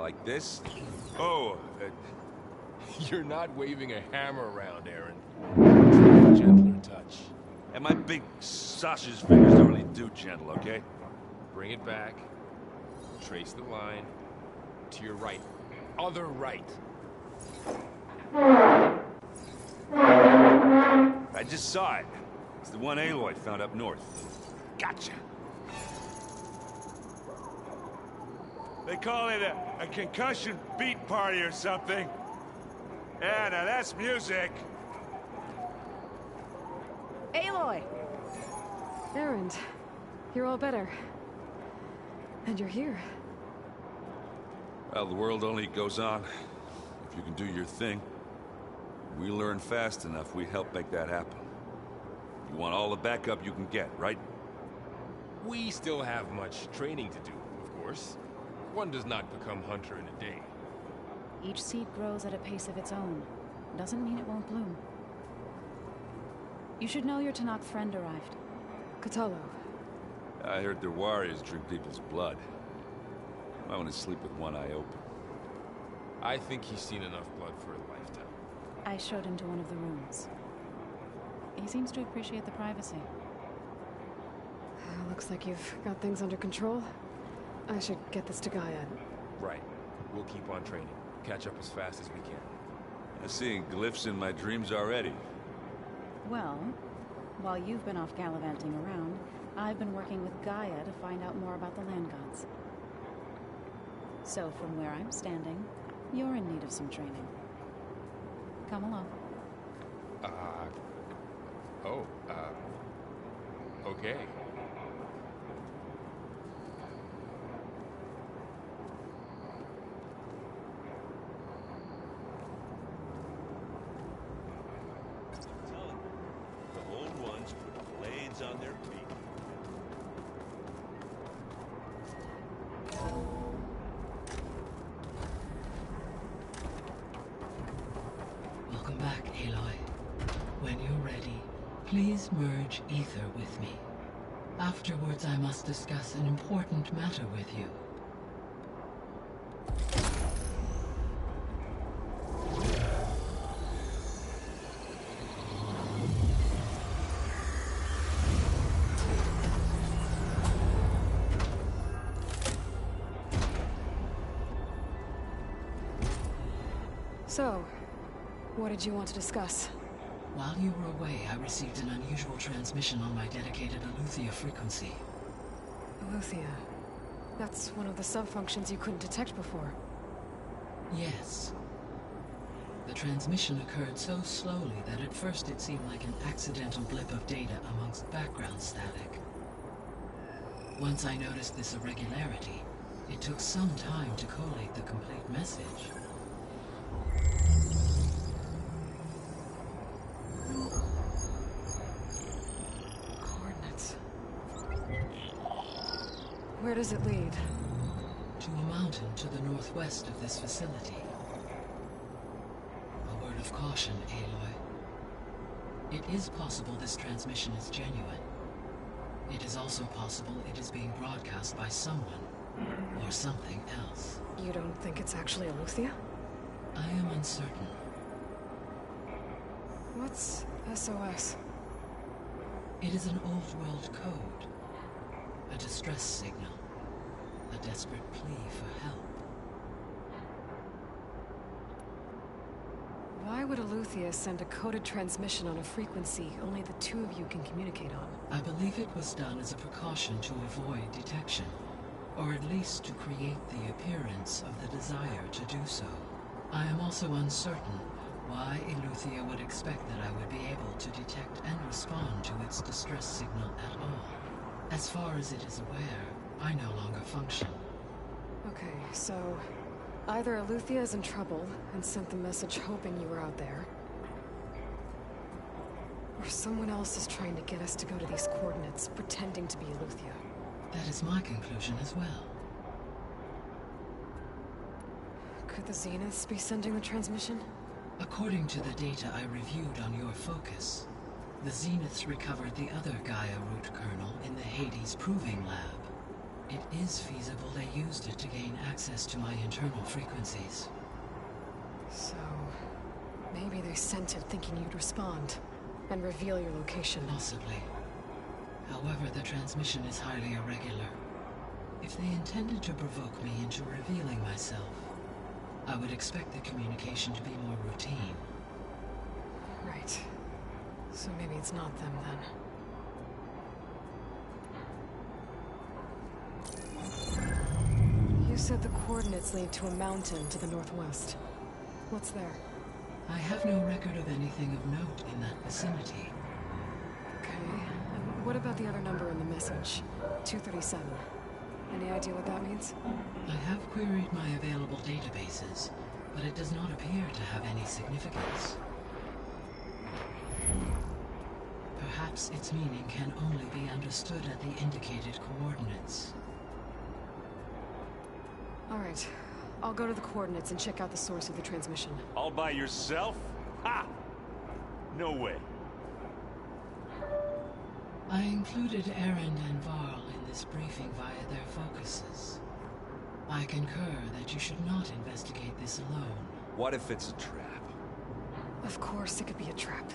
Like this? Oh, You're not waving a hammer around, Aaron. Try a gentler touch. and my big sausage fingers don't really do gentle, okay? Bring it back. Trace the line. To your right. Other right. I just saw it. It's the one Aloy found up north. Gotcha. They call it a concussion beat party or something. Yeah, now that's music. Aloy! Erend, you're all better. And you're here. Well, the world only goes on if you can do your thing. We learn fast enough, we help make that happen. You want all the backup you can get, right? We still have much training to do, of course. One does not become hunter in a day. Each seed grows at a pace of its own. Doesn't mean it won't bloom. You should know your Tenakth friend arrived. Kotallo. I heard their warriors drink people's blood. I want to sleep with one eye open. I think he's seen enough blood for a lifetime. I showed him to one of the rooms. He seems to appreciate the privacy. Looks like you've got things under control. I should get this to Gaia. Right. We'll keep on training. Catch up as fast as we can. I'm seeing glyphs in my dreams already. Well, while you've been off gallivanting around, I've been working with Gaia to find out more about the land gods. So from where I'm standing, you're in need of some training. Come along. Okay. The old ones put blades on their feet. Welcome back, Aloy. When you're ready, please merge ether with me. Afterwards, I must discuss an important matter with you. So, what did you want to discuss? While you were away, I received an unusual transmission on my dedicated Eleuthia frequency. Eleuthia. That's one of the sub-functions you couldn't detect before. Yes. The transmission occurred so slowly that at first it seemed like an accidental blip of data amongst background static. Once I noticed this irregularity, it took some time to collate the complete message. Coordinates. Where does it lead? To a mountain to the northwest of this facility. A word of caution, Aloy. It is possible this transmission is genuine. It is also possible it is being broadcast by someone, or something else. You don't think it's actually Eleuthia? I am uncertain. What's SOS? It is an old-world code. A distress signal. A desperate plea for help. Why would Eleuthia send a coded transmission on a frequency only the two of you can communicate on? I believe it was done as a precaution to avoid detection, or at least to create the appearance of the desire to do so. I am also uncertain why Eleuthia would expect that I would be able to detect and respond to its distress signal at all. As far as it is aware, I no longer function. Okay, so either Eleuthia is in trouble and sent the message hoping you were out there, or someone else is trying to get us to go to these coordinates, pretending to be Eleuthia. That is my conclusion as well. Could the Zeniths be sending the transmission? According to the data I reviewed on your focus, the Zeniths recovered the other Gaia root kernel in the Hades Proving Lab. It is feasible they used it to gain access to my internal frequencies. So... maybe they sent it thinking you'd respond, and reveal your location. Possibly. However, the transmission is highly irregular. If they intended to provoke me into revealing myself, I would expect the communication to be more routine. Right. So maybe it's not them then. You said the coordinates lead to a mountain to the northwest. What's there? I have no record of anything of note in that vicinity. Okay. And what about the other number in the message? 237. Any idea what that means? I have queried my available databases, but it does not appear to have any significance. Perhaps its meaning can only be understood at the indicated coordinates. Alright. I'll go to the coordinates and check out the source of the transmission. All by yourself? Ha! No way. I included Erend and Varl in this briefing via their focuses. I concur that you should not investigate this alone. What if it's a trap? Of course it could be a trap.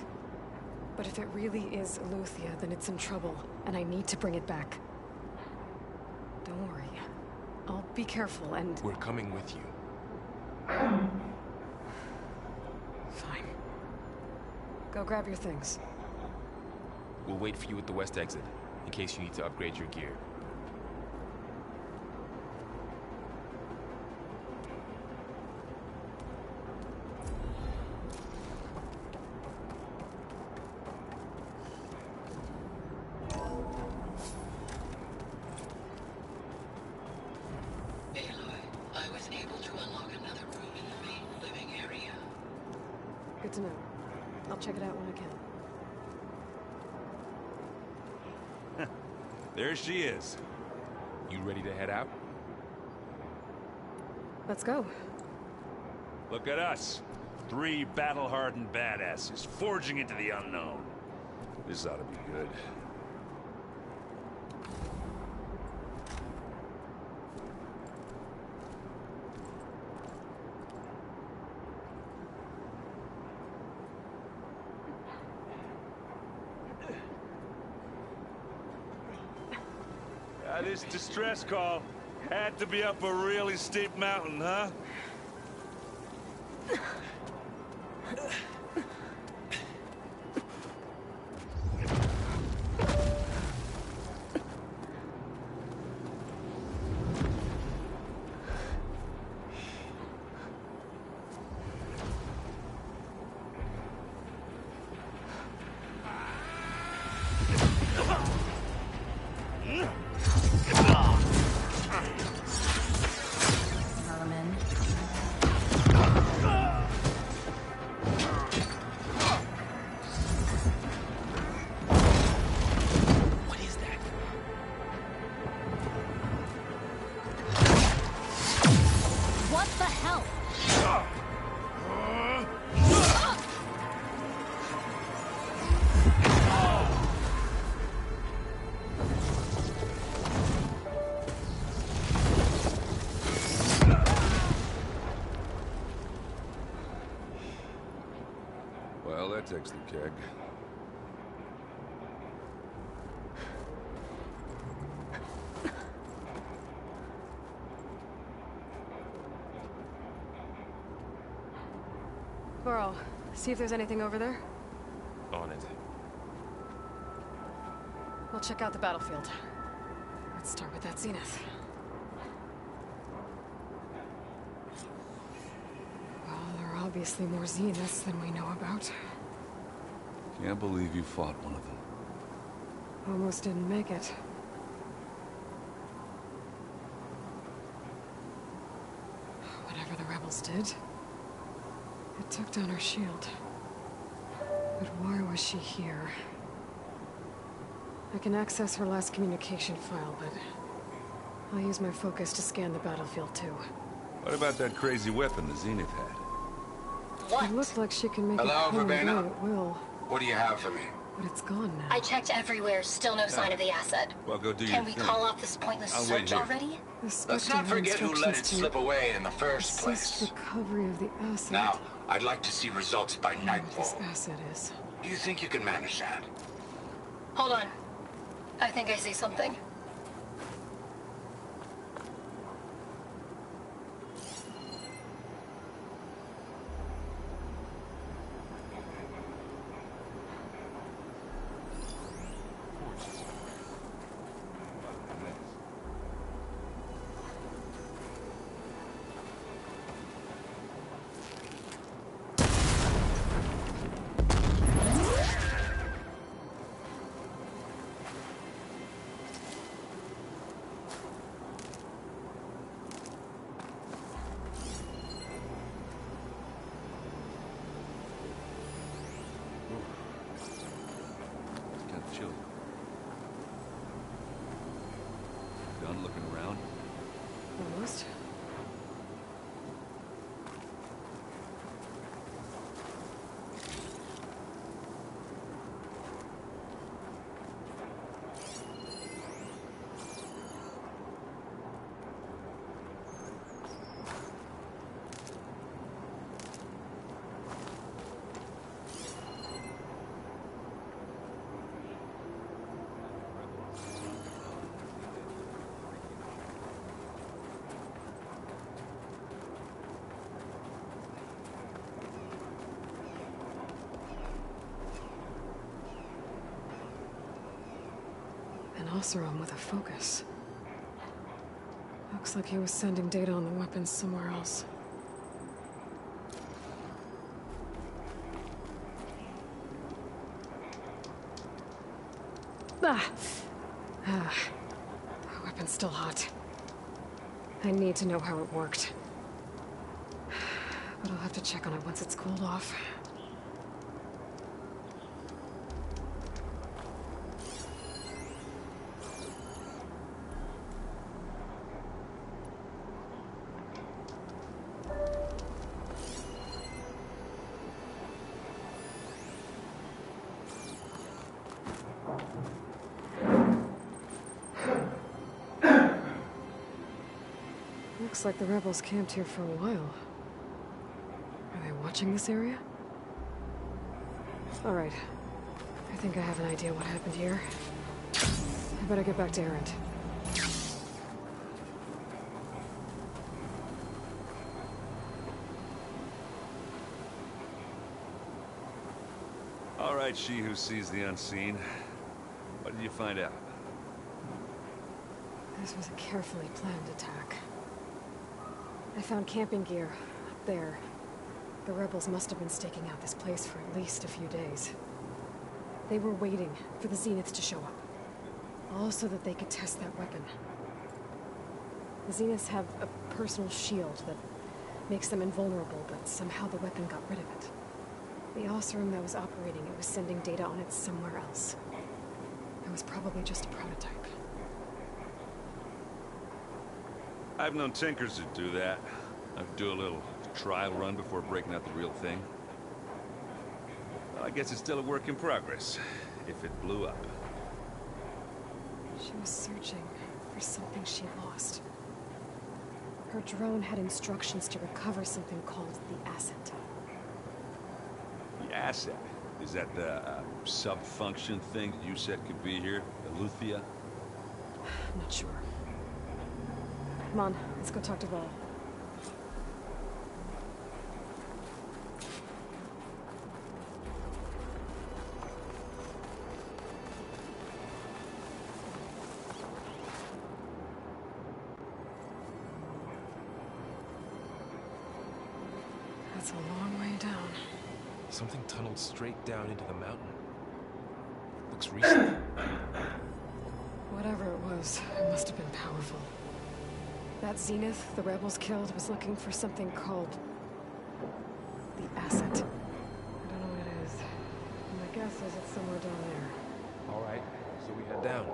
But if it really is Eleuthia, then it's in trouble, and I need to bring it back. Don't worry. I'll be careful and... We're coming with you. Fine. Go grab your things. We'll wait for you at the west exit, in case you need to upgrade your gear. Good to know. I'll check it out when I can. There she is. You ready to head out? Let's go. Look at us. 3 battle-hardened badasses forging into the unknown. This ought to be good. This distress call had to be up a really steep mountain, huh? Well, that takes the keg. Varl, see if there's anything over there. On it. We'll check out the battlefield. Let's start with that zenith. Well, there are obviously more zeniths than we know about. Can't believe you fought one of them. Almost didn't make it. Whatever the rebels did, it took down her shield. But why was she here? I can access her last communication file, but I'll use my focus to scan the battlefield too. What about that crazy weapon the Zenith had? It looks like she can make Hello, it come and Verbena? go at will. What do you have for me? But it's gone now. I checked everywhere, still no sign of the asset. Well, go do your Can we thing. call off this pointless I'll wait search here. already? The Let's Spectre not had forget who let it instructions to slip away in the first assist place. recovery of the asset. Now, I'd like to see results by What this nightfall. asset is. Do you think you can manage that? Hold on. I think I see something. It's kind of chilly. Done looking around? Almost. An Oseram with a focus. Looks like he was sending data on the weapons somewhere else. The weapon's still hot. I need to know how it worked. But I'll have to check on it once it's cooled off. Looks like the rebels camped here for a while. Are they watching this area? All right. I think I have an idea what happened here. I better get back to Erend. All right, she who sees the unseen. What did you find out? This was a carefully planned attack. I found camping gear up there. The rebels must have been staking out this place for at least a few days. They were waiting for the Zeniths to show up. All so that they could test that weapon. The Zeniths have a personal shield that makes them invulnerable, but somehow the weapon got rid of it. The Oseram that was operating it was sending data on it somewhere else. It was probably just a prototype. I've known tinkers who do that. I'd do a little trial run before breaking out the real thing. Well, I guess it's still a work in progress, if it blew up. She was searching for something she lost. Her drone had instructions to recover something called the asset. The asset? Is that the sub-function thing that you said could be here? Eleuthia? I'm not sure. Come on, let's go talk to Val. That's a long way down. Something tunneled straight down into the mountain. Looks recent. Whatever it was, it must have been powerful. That Zenith the rebels killed was looking for something called the asset. I don't know what it is. My guess is it's somewhere down there. All right, so we head down.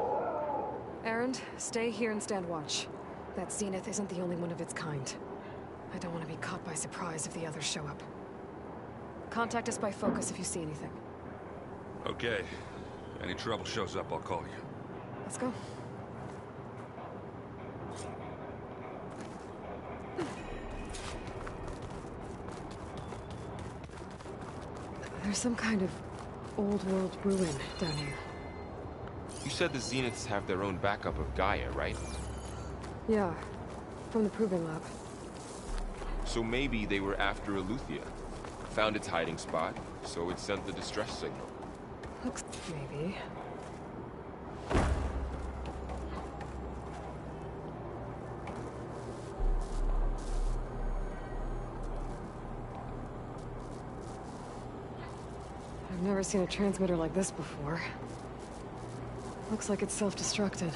Erend, stay here and stand watch. That Zenith isn't the only one of its kind. I don't want to be caught by surprise if the others show up. Contact us by focus if you see anything. Okay, Any trouble shows up, I'll call you. Let's go. There's some kind of old world ruin down here. You said the Zeniths have their own backup of Gaia, right? Yeah, from the Proving Lab. So maybe they were after Eleuthia. Found its hiding spot, so it sent the distress signal. Looks maybe. I've never seen a transmitter like this before. Looks like it's self-destructed.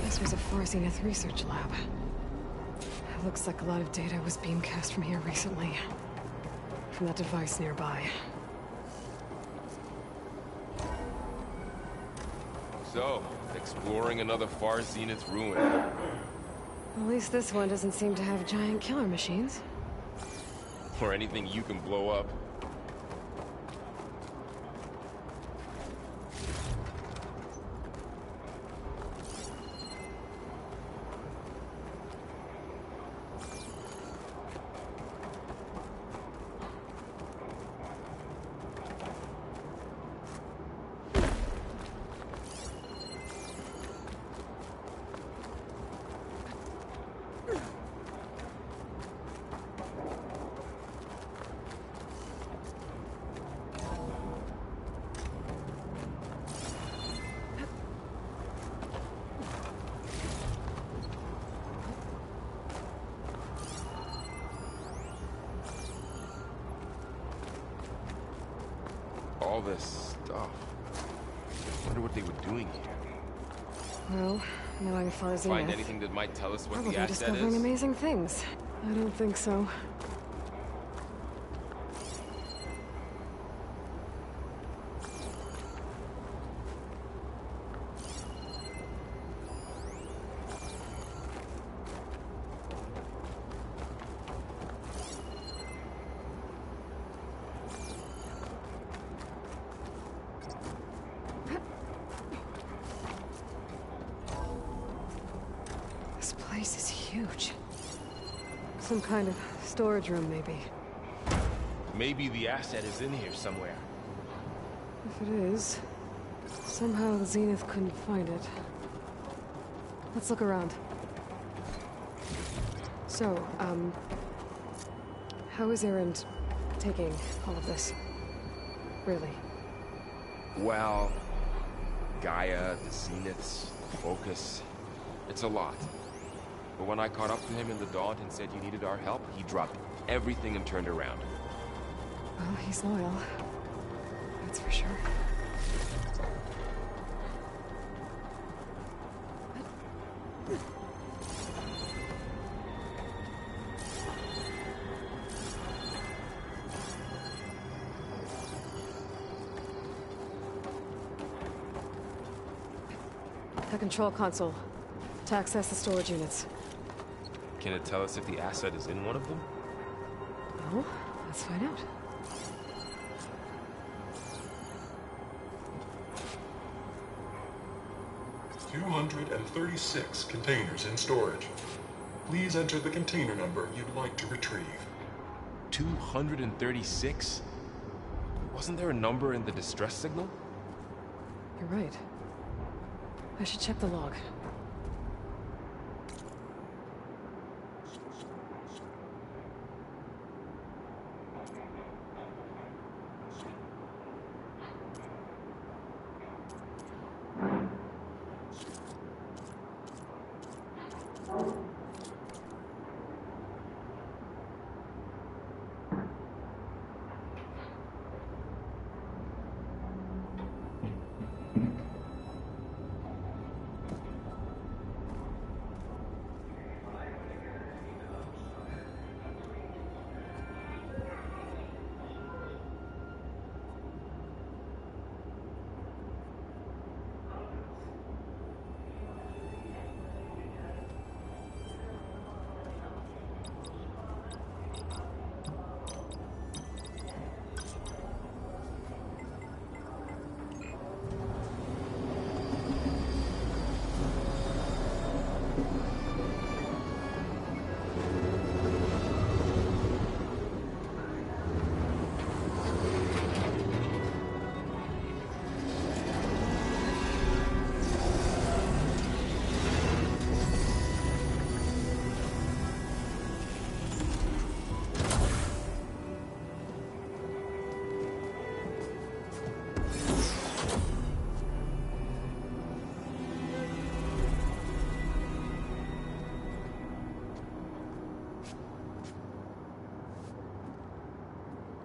This was a Far Zenith research lab. It looks like a lot of data was beamcast from here recently. From that device nearby. So, exploring another Far Zenith ruin. At least this one doesn't seem to have giant killer machines. Or anything you can blow up. All this stuff. Wonder what they were doing here. Well, knowing Far Zenith, Find anything that might tell us what probably the asset discovering is? amazing things. I don't think so. This place is huge. Some kind of storage room, maybe. Maybe the asset is in here somewhere. If it is, somehow the Zenith couldn't find it. Let's look around. So, how is Erend taking all of this? Really? Well, Gaia, the Zeniths, Focus. It's a lot. But when I caught up to him in the Daunt and said you needed our help, he dropped everything and turned around. Well, he's loyal. That's for sure. The control console. To access the storage units. Can it tell us if the asset is in one of them? Oh, let's find out. "236 containers in storage. Please enter the container number you'd like to retrieve." 236? Wasn't there a number in the distress signal? You're right. I should check the log.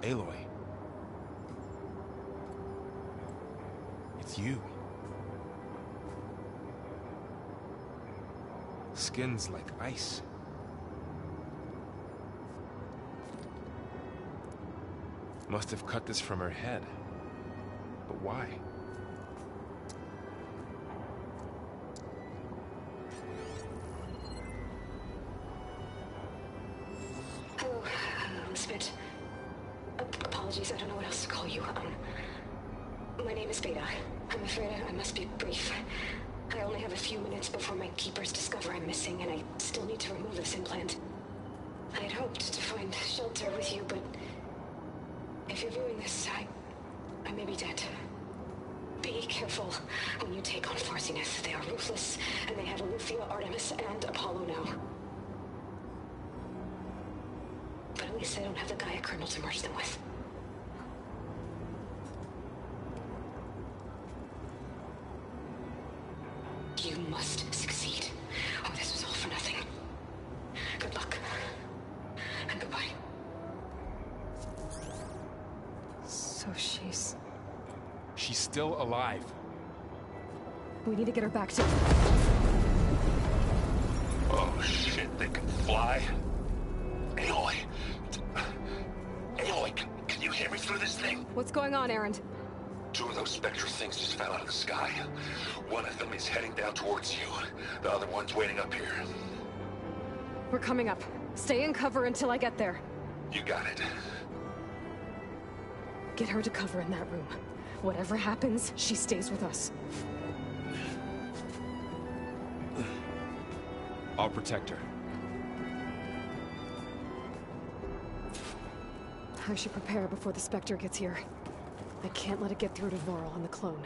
Aloy. It's you. Skin's like ice. Must have cut this from her head. But why? Hello, Elizabeth. Apologies, I don't know what else to call you. My name is Beta. I'm afraid I must be brief. I only have a few minutes before my keepers discover I'm missing, and I still need to remove this implant. I had hoped to find shelter with you, but if you're viewing this, I may be dead. Be careful when you take on Far Zenith. They are ruthless, and they have Eleuthia, Artemis, and Apollo now. But at least they don't have the Gaia kernel to merge them with. You must succeed, or this was all for nothing. Good luck. And goodbye. So she's still alive. We need to get her back to... Oh shit, they can fly? Aloy. Aloy, can you hear me through this thing? What's going on, Erend? 2 of those Spectre things just fell out of the sky. One of them is heading down towards you. The other one's waiting up here. We're coming up. Stay in cover until I get there. You got it. Get her to cover in that room. Whatever happens, she stays with us. I'll protect her. I should prepare before the Spectre gets here. I can't let it get through to Varl and the clone.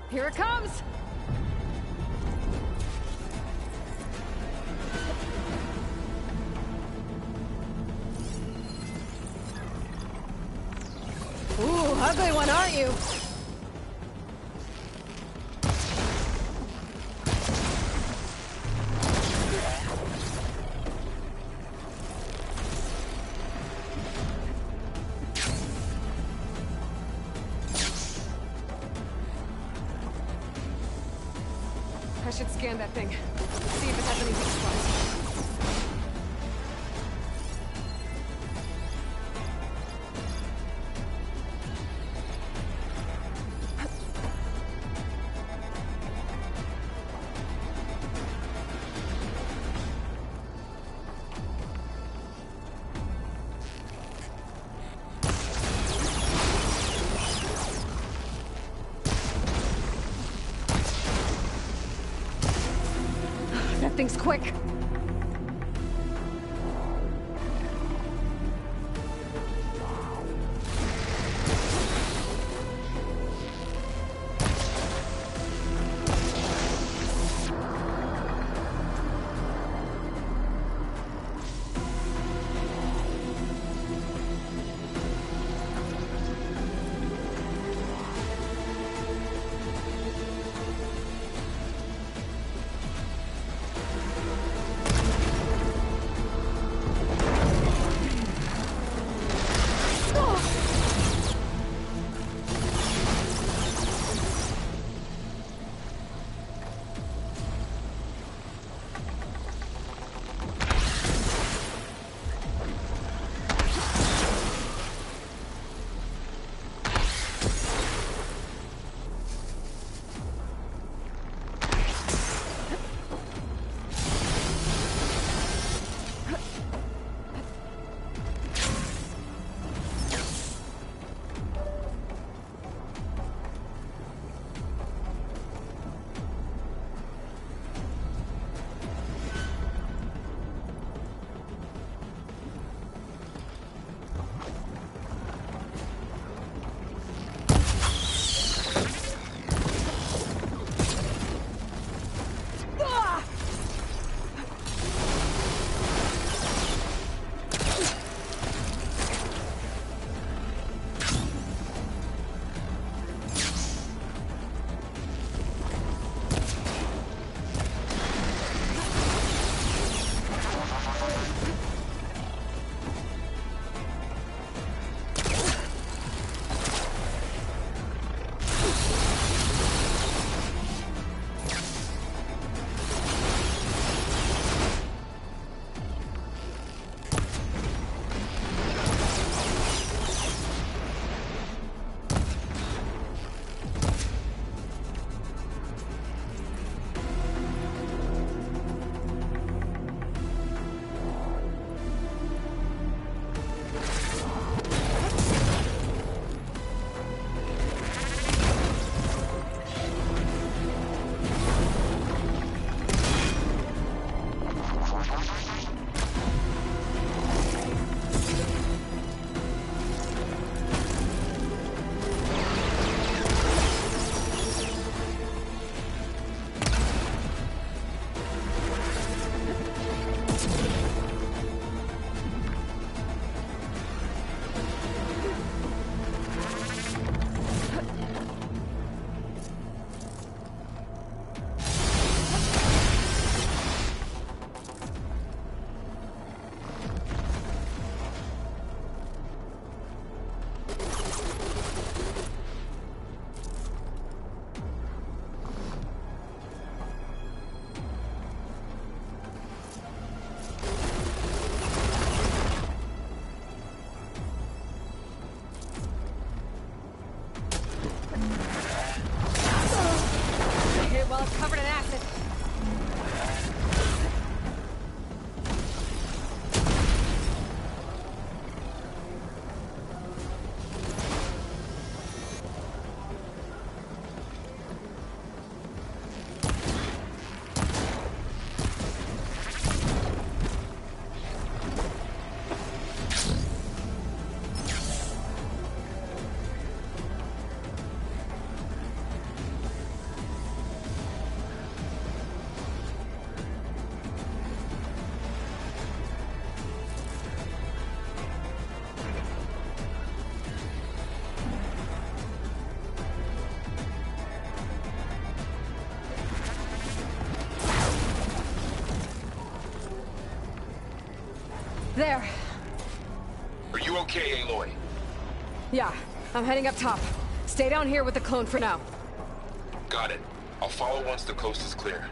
Here it comes! Ooh, ugly one, aren't you? I should scan that thing. See if it has any weak spots. That thing's quick. There. Are you okay, Aloy? Yeah, I'm heading up top. Stay down here with the clone for now. Got it. I'll follow once the coast is clear.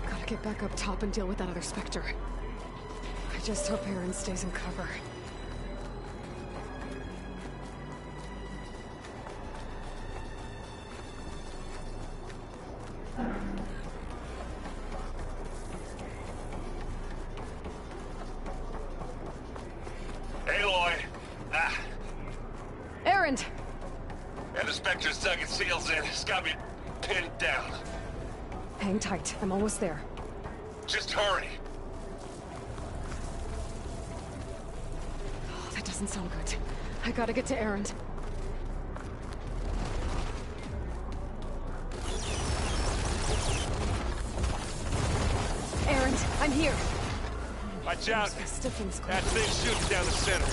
Gotta get back up top and deal with that other Spectre. I just hope Aaron stays in cover. Aloy! Ah, Aaron! and the Spectre's dug its heels in. It's got me pinned down. Hang tight, I'm almost there. Just hurry. Oh, that doesn't sound good. I gotta get to Aaron. Aaron, I'm here. Watch out. Stiffen's That thing's shooting down the center.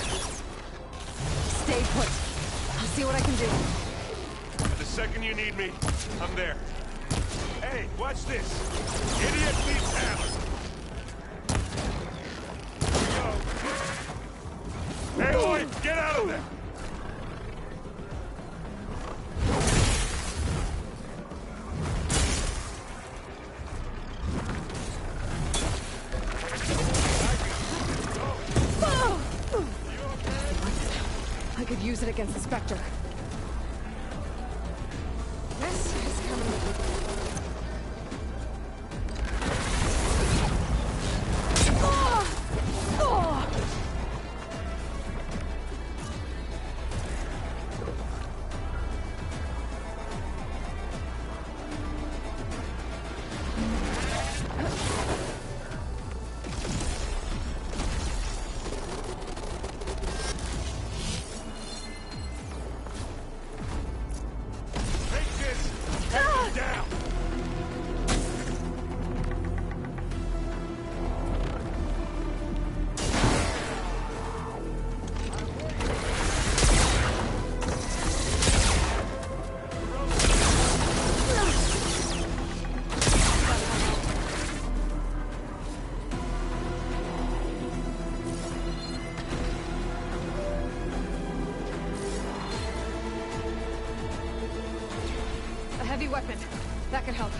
Stay put. I'll see what I can do. The second you need me, I'm there. Hey, watch this. Idiot beats hammer. Here we go. Aloy, get out of there. I could use it against the Spectre. This is coming. Heavy weapon. That could help.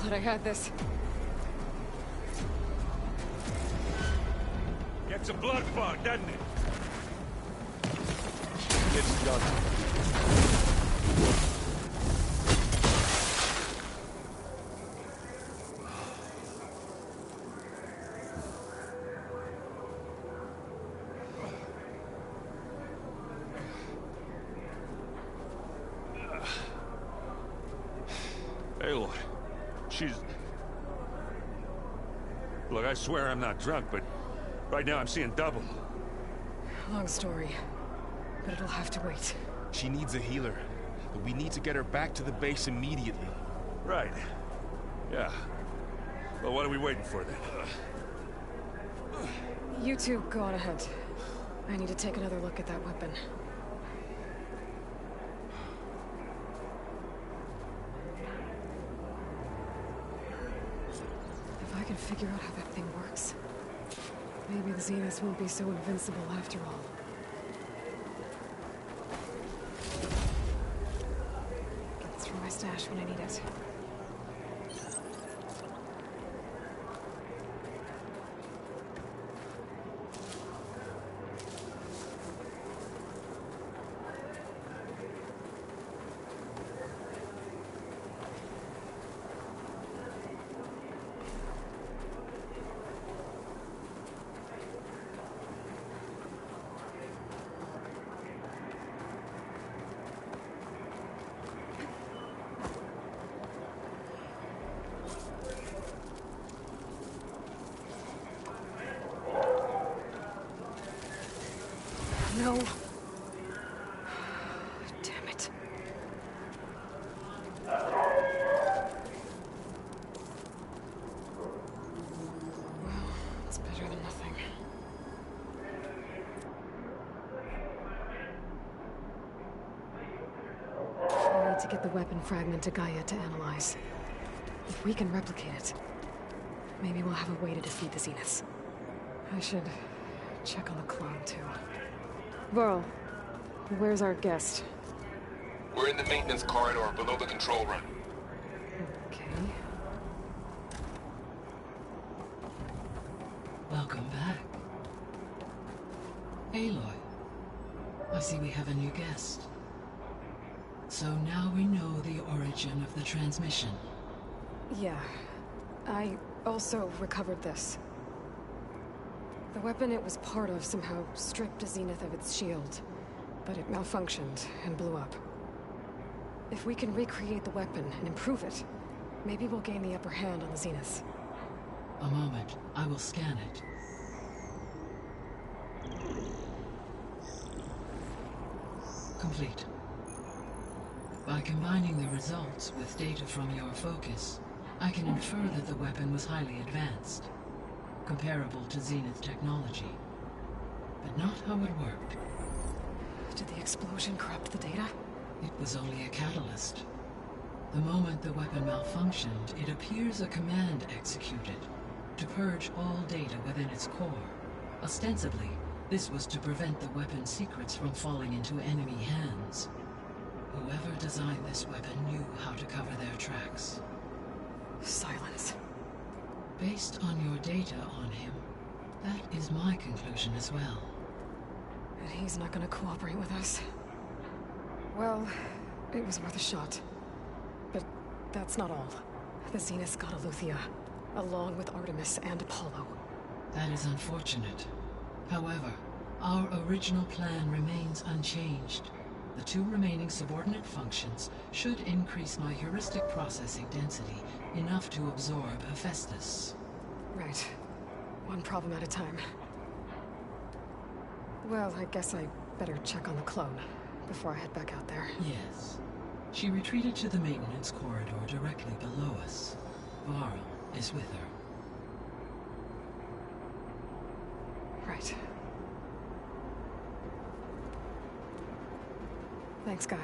I had this. Gets a blood fog, doesn't it? It's done. Aloy. She's... Look, I swear I'm not drunk, but right now I'm seeing double. Long story, but it'll have to wait. She needs a healer, but we need to get her back to the base immediately. Right. Yeah. Well, what are we waiting for then? You two go on ahead. I need to take another look at that weapon. If I can figure out how that thing works, maybe the Zeniths won't be so invincible after all. Get through my stash when I need it. no. Damn it. Well, it's better than nothing. I need to get the weapon fragment to Gaia to analyze. If we can replicate it, maybe we'll have a way to defeat the Zeniths. I should check on the clone, too. Varl, where's our guest? We're in the maintenance corridor below the control room. Okay. Welcome back. Aloy, I see we have a new guest. So now we know the origin of the transmission. Yeah. I also recovered this. The weapon it was part of somehow stripped a Zenith of its shield, but it malfunctioned and blew up. If we can recreate the weapon and improve it, maybe we'll gain the upper hand on the Zeniths. A moment, I will scan it. Complete. By combining the results with data from your focus, I can infer that the weapon was highly advanced, comparable to Zenith technology, but not how it worked. Did the explosion corrupt the data? It was only a catalyst. The moment the weapon malfunctioned, it appears a command executed to purge all data within its core. Ostensibly, this was to prevent the weapon's secrets from falling into enemy hands. Whoever designed this weapon knew how to cover their tracks. Silence. Based on your data on him, that is my conclusion as well. And he's not gonna cooperate with us. Well, it was worth a shot. But that's not all. The Zeniths got Eleuthia, along with Artemis and Apollo. That is unfortunate. However, our original plan remains unchanged. The 2 remaining subordinate functions should increase my heuristic processing density enough to absorb Hephaestus. Right. One problem at a time. Well, I guess I better check on the clone before I head back out there. Yes. She retreated to the maintenance corridor directly below us. Varl is with her. Right. Thanks, Gaia.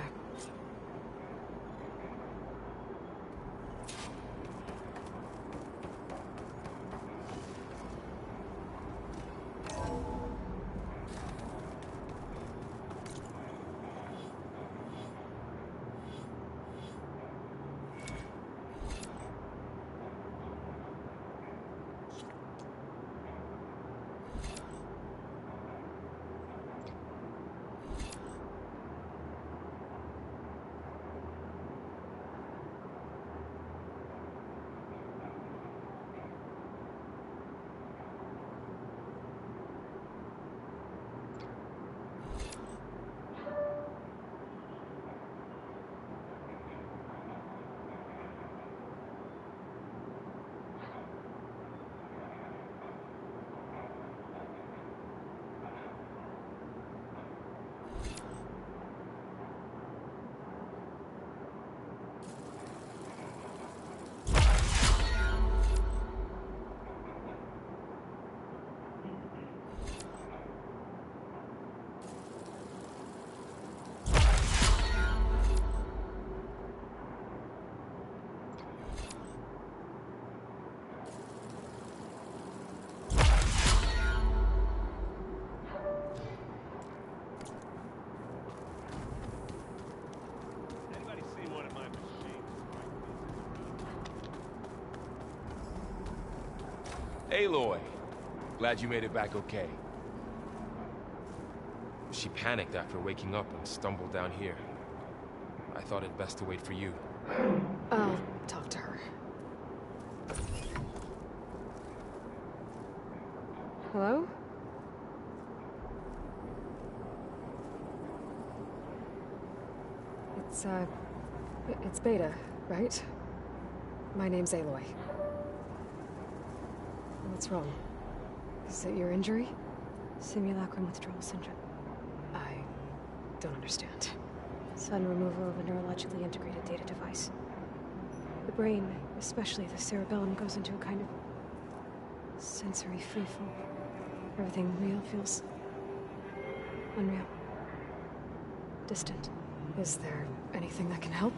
Aloy, glad you made it back okay. She panicked after waking up and stumbled down here. I thought it best to wait for you. I'll talk to her. Hello? It's Beta, right? My name's Aloy. What's wrong? Is it your injury? Simulacrum withdrawal syndrome. Oh. don't understand. Sudden removal of a neurologically integrated data device. The brain, especially the cerebellum, goes into a kind of sensory freefall. Everything real feels unreal. Distant. Is there anything that can help?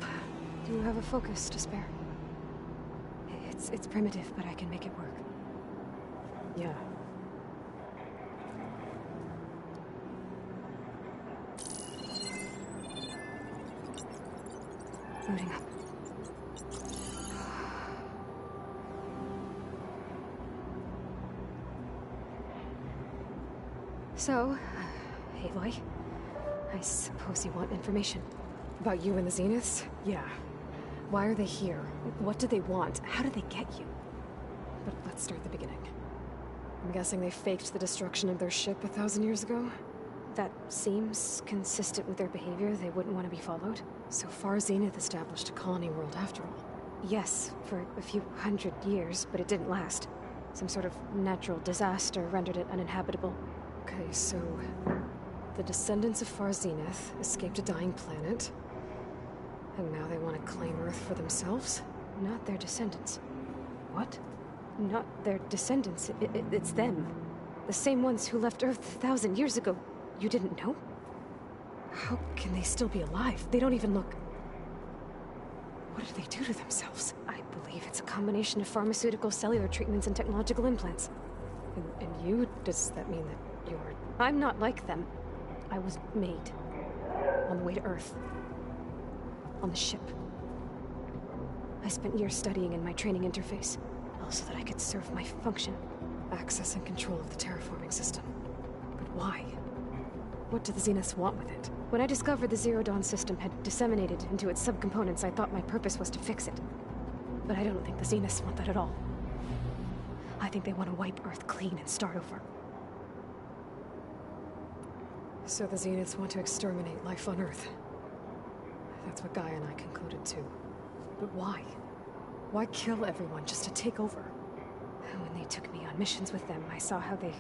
Do you have a focus to spare? It's primitive, but I can make it work. Yeah. Booting up. So, Aloy, I suppose you want information. About you and the Zeniths? Yeah. Why are they here? What do they want? How did they get you? But let's start at the beginning. I'm guessing they faked the destruction of their ship 1,000 years ago? That seems consistent with their behavior. They wouldn't want to be followed. So far, Zenith established a colony world after all. Yes, for a few hundred years, but it didn't last. Some sort of natural disaster rendered it uninhabitable. Okay, so the descendants of Far Zenith escaped a dying planet, and now they want to claim Earth for themselves? Not their descendants. What? Not their descendants. It's them. The same ones who left Earth 1,000 years ago. You didn't know? How can they still be alive? They don't even look... What did they do to themselves? I believe it's a combination of pharmaceutical, cellular treatments, and technological implants. And you? Does that mean that you're... I'm not like them. I was made. On the way to Earth. On the ship. I spent years studying in my training interface, so that I could serve my function. Access and control of the terraforming system. But why? What do the Zeniths want with it? When I discovered the Zero Dawn system had disseminated into its subcomponents, I thought my purpose was to fix it. But I don't think the Zeniths want that at all. I think they want to wipe Earth clean and start over. So the Zeniths want to exterminate life on Earth. That's what Gaia and I concluded too. But why? Why kill everyone just to take over? When they took me on missions with them, I saw how they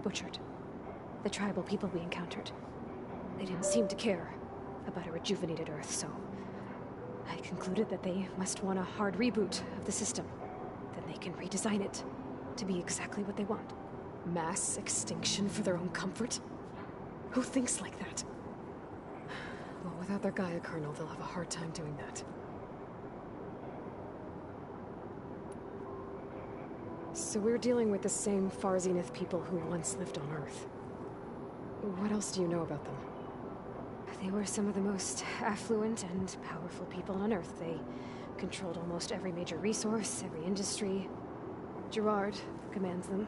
butchered the tribal people we encountered. They didn't seem to care about a rejuvenated Earth, so I concluded that they must want a hard reboot of the system. Then they can redesign it to be exactly what they want. Mass extinction for their own comfort? Who thinks like that? Well, without their Gaia kernel, they'll have a hard time doing that. So we're dealing with the same Far Zenith people who once lived on Earth. What else do you know about them? They were some of the most affluent and powerful people on Earth. They controlled almost every major resource, every industry. Gerard commands them.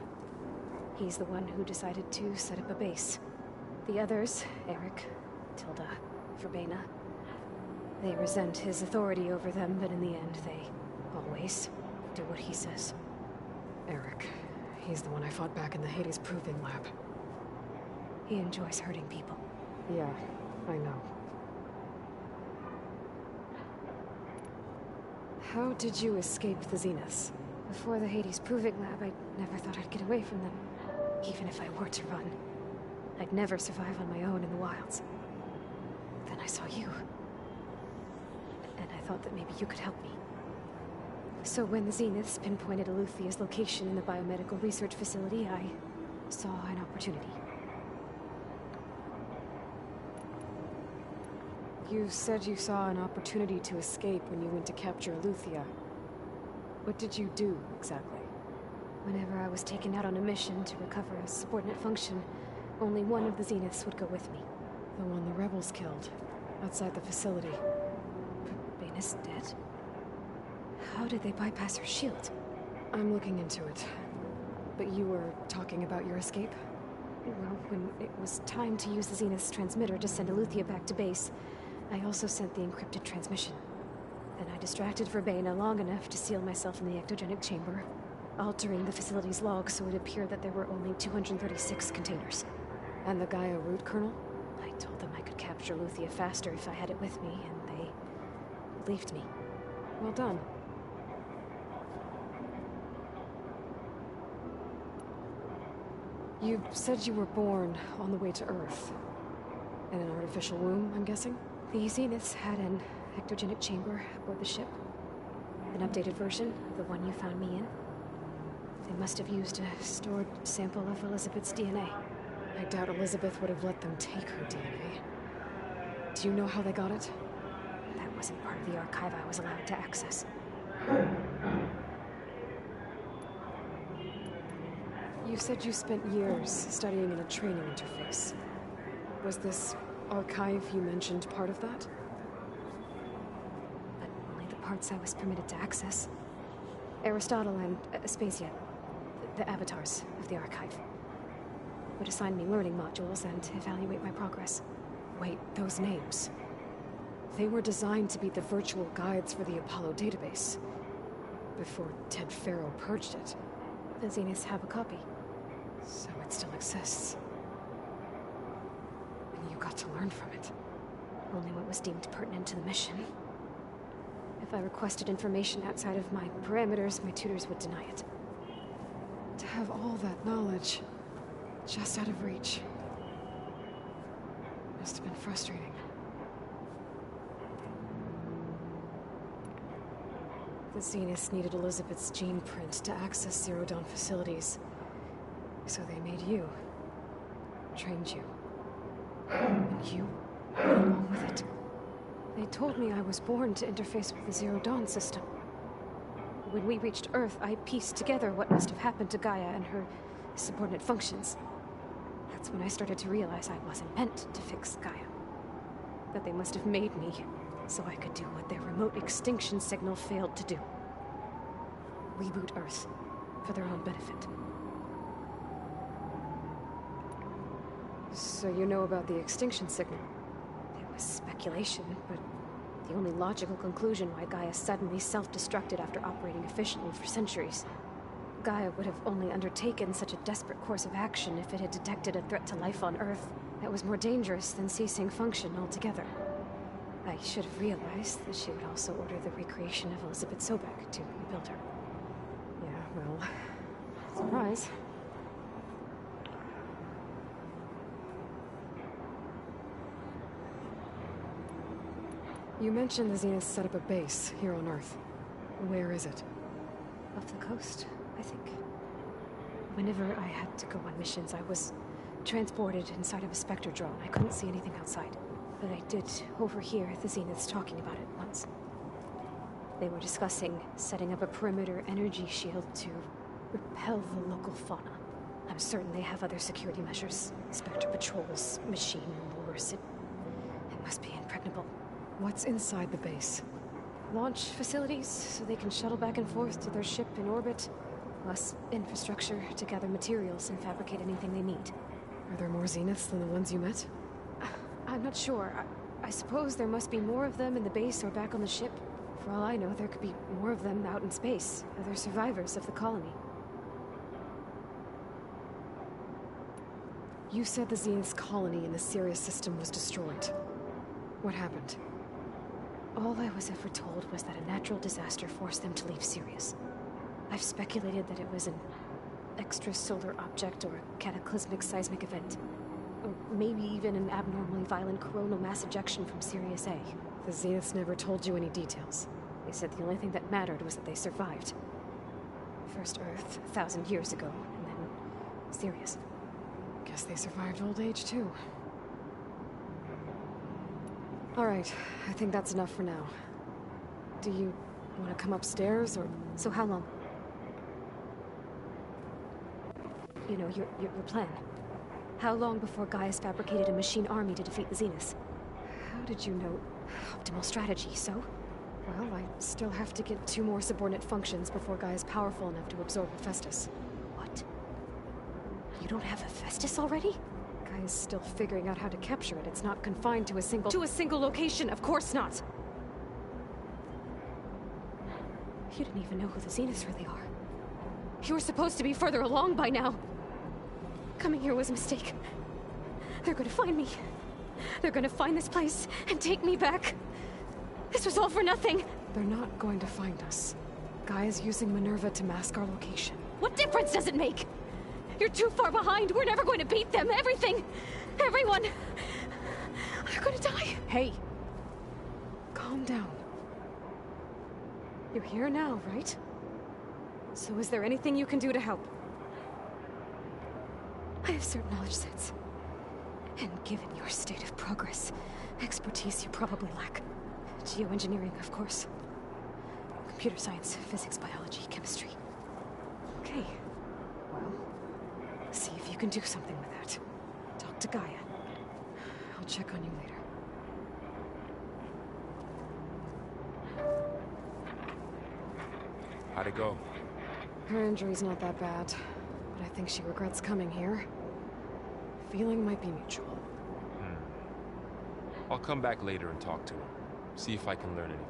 He's the one who decided to set up a base. The others, Eric, Tilda, Verbena, they resent his authority over them, but in the end, they always do what he says. Eric. He's the one I fought back in the Hades Proving Lab. He enjoys hurting people. Yeah, I know. How did you escape the Zeniths? Before the Hades Proving Lab, I never thought I'd get away from them. Even if I were to run, I'd never survive on my own in the wilds. Then I saw you. And I thought that maybe you could help me. So when the Zeniths pinpointed Eluthia's location in the biomedical research facility, I saw an opportunity. You said you saw an opportunity to escape when you went to capture Eluthia. What did you do, exactly? Whenever I was taken out on a mission to recover a subordinate function, only one of the Zeniths would go with me. The one the rebels killed, outside the facility. Baina's dead? How did they bypass her shield? I'm looking into it. But you were talking about your escape? Well, when it was time to use the Zenith's transmitter to send Eluthia back to base, I also sent the encrypted transmission. Then I distracted Verbena long enough to seal myself in the ectogenic chamber, altering the facility's log so it appeared that there were only 236 containers. And the Gaia root kernel? I told them I could capture Eluthia faster if I had it with me, and they believed me. Well done. You said you were born on the way to Earth. In an artificial womb, I'm guessing? The Zeniths had an ectogenic chamber aboard the ship. An updated version of the one you found me in. They must have used a stored sample of Elizabeth's DNA. I doubt Elizabeth would have let them take her DNA. Do you know how they got it? That wasn't part of the archive I was allowed to access. You said you spent years studying in a training interface. Was this archive you mentioned part of that? But only the parts I was permitted to access. Aristotle and Aspasia, the avatars of the archive, would assign me learning modules and evaluate my progress. Wait, those names. They were designed to be the virtual guides for the Apollo database. Before Ted Faro purged it. The Zeniths have a copy. So it still exists. And you got to learn from it. Only what was deemed pertinent to the mission. If I requested information outside of my parameters, my tutors would deny it. To have all that knowledge just out of reach must have been frustrating. The Zeniths needed Elizabeth's gene print to access Zero Dawn facilities. So they made you. Trained you. And you went along with it. They told me I was born to interface with the Zero Dawn system. When we reached Earth, I pieced together what must have happened to Gaia and her subordinate functions. That's when I started to realize I wasn't meant to fix Gaia. That they must have made me so I could do what their remote extinction signal failed to do. Reboot Earth for their own benefit. So you know about the extinction signal? It was speculation, but the only logical conclusion why Gaia suddenly self-destructed after operating efficiently for centuries. Gaia would have only undertaken such a desperate course of action if it had detected a threat to life on Earth that was more dangerous than ceasing function altogether. I should have realized that she would also order the recreation of Elizabeth Sobek to rebuild her. Yeah, well, surprise. You mentioned the Zeniths set up a base here on Earth. Where is it? Off the coast, I think. Whenever I had to go on missions, I was transported inside of a Spectre drone. I couldn't see anything outside. But I did overhear the Zeniths talking about it once. They were discussing setting up a perimeter energy shield to repel the local fauna. I'm certain they have other security measures. Spectre patrols, machine wars. It must be impregnable. What's inside the base? Launch facilities, so they can shuttle back and forth to their ship in orbit. Plus infrastructure to gather materials and fabricate anything they need. Are there more Zeniths than the ones you met? I'm not sure. I suppose there must be more of them in the base or back on the ship. For all I know, there could be more of them out in space. Other survivors of the colony. You said the Zenith's colony in the Sirius system was destroyed. What happened? All I was ever told was that a natural disaster forced them to leave Sirius. I've speculated that it was an extrasolar object or a cataclysmic seismic event. Or maybe even an abnormally violent coronal mass ejection from Sirius A. The Zeniths never told you any details. They said the only thing that mattered was that they survived. First Earth, 1,000 years ago, and then Sirius. Guess they survived old age, too. All right, I think that's enough for now. Do you want to come upstairs, or...? So how long? You know, your plan. How long before Gaia's fabricated a machine army to defeat the Zeniths? How did you know? Optimal strategy, so? Well, I still have to get 2 more subordinate functions before Gaia's powerful enough to absorb Hephaestus. What? You don't have Hephaestus already? Gaia's still figuring out how to capture it. It's not confined to a single location, of course not! You didn't even know who the Zeniths really are. You were supposed to be further along by now! Coming here was a mistake. They're gonna find me. They're gonna find this place and take me back. This was all for nothing. They're not going to find us. Gaia's using Minerva to mask our location. What difference does it make? You're too far behind. We're never going to beat them. Everything. Everyone. You're gonna die! Hey! Calm down. You're here now, right? So is there anything you can do to help? I have certain knowledge sets. And given your state of progress, expertise you probably lack. Geoengineering, of course. Computer science, physics, biology, chemistry. Okay. Well, see if you can do something with that. Talk to Gaia. I'll check on you later. How'd it go? Her injury's not that bad, but I think she regrets coming here. Feeling might be mutual. I'll come back later and talk to her. See if I can learn anything.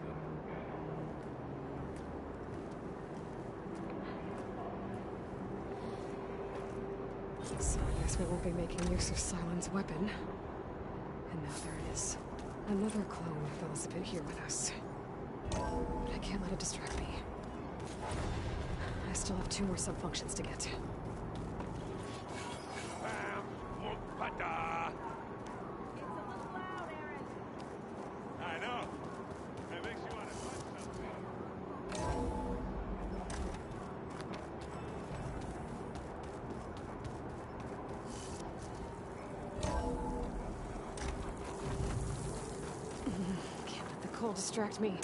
So I guess we won't be making use of Sylens' weapon. And now there it is. Another clone of Elizabeth here with us. But I can't let it distract me. I still have 2 more sub-functions to get. I know. It makes you want to punch something. Can't let the cold distract me.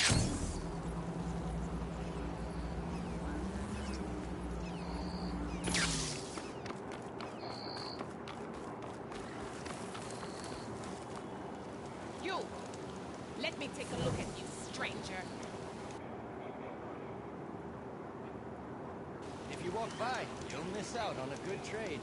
You! Let me take a look at you, stranger. If you walk by, you'll miss out on a good trade.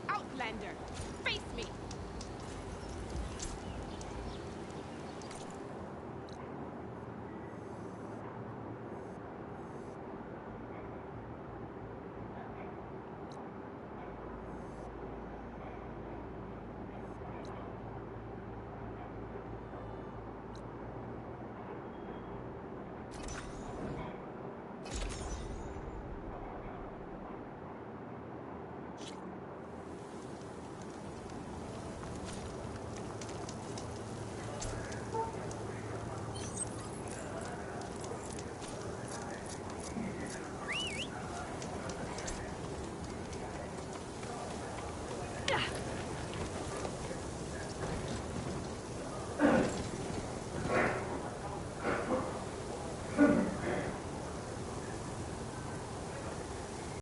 Outlander, face me!